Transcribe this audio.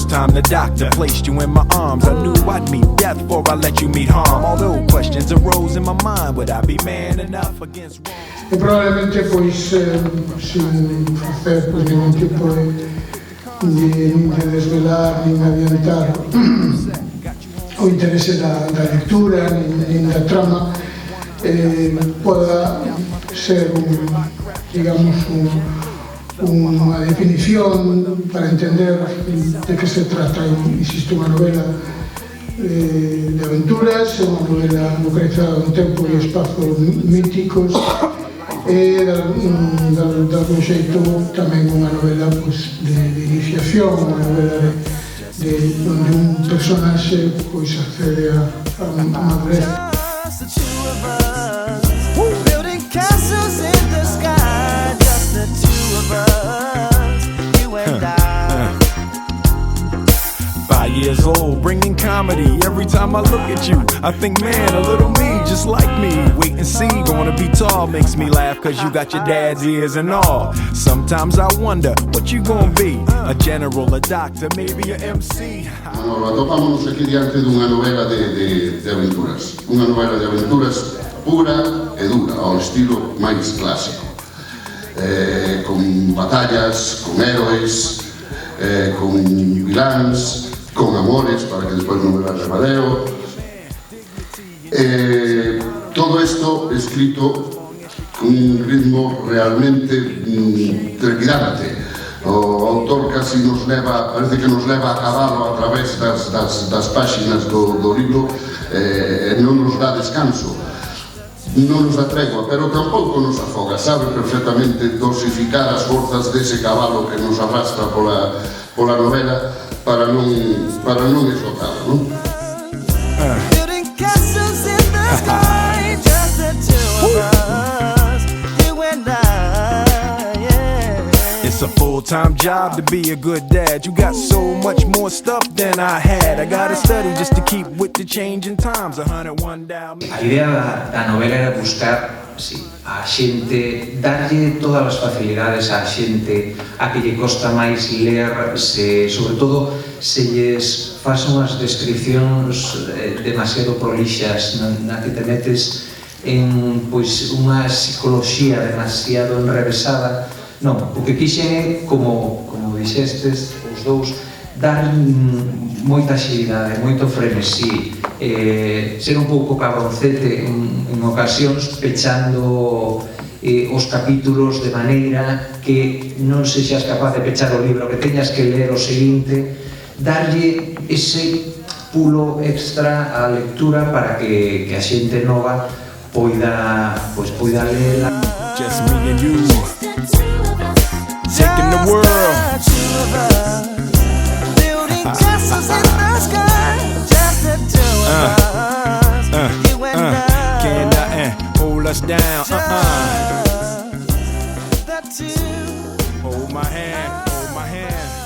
first time the doctor placed you in my arms, I knew I'd meet death before I let you meet harm. Although questions arose in my mind, would I be man enough against wrong? E probablemente pois sin facer pois ningún tipo de desvelar nin adiantar o interese da lectura nin da trama, poda ser digamos unha definición para entender de que se trata. Insisto, unha novela de aventuras, unha novela localizada en tempo e espazo míticos, e de algún xeito tamén unha novela de iniciación, unha novela onde un personaxe accede a madurez. Years old, bringing comedy. Every time I look at you, I think, man, a little me, just like me. Wait and see, gonna be tall, makes me laugh, cause you got your dad's ears and all. Sometimes I wonder, what you gonna be? A general, a doctor, maybe a MC. Atopámonos aquí diante dunha novela de aventuras. Unha novela de aventuras pura e dura, ao estilo máis clásico. Con batallas, con héroes, con viláns, con amores, para que despois non me la rebaleo. Todo isto escrito con un ritmo realmente trepidante. O autor casi nos leva, parece que nos leva a cabalo a través das páxinas do libro, e non nos dá descanso, non nos dá tregua, pero tampouco nos afoga. Sabe perfectamente dosificar as forzas dese cabalo que nos arrastra pola novela para non esgotalo, non? It's a full-time job to be a good dad. You got so much more stuff than I had. I gotta study just to keep with the changing times. 101 down. A idea da novela era buscar a xente, darlle todas as facilidades á xente a que lle costa máis ler, sobre todo se lles faz unhas descripcións demasiado prolixas, na que te metes en unha psicoloxía demasiado enrevesada. Non, o que quixen é, como dixestes os dous, dar moita axilidade, moito frenesí, ser un pouco cabroncete en ocasións, pechando os capítulos de maneira que non sexas capaz de pechar o libro, que teñas que ler o seguinte, darlle ese pulo extra á lectura para que a xente nova poida lela. Just me and you, taking the world. Can't nothing hold us down. Hold my hand, hold my hand.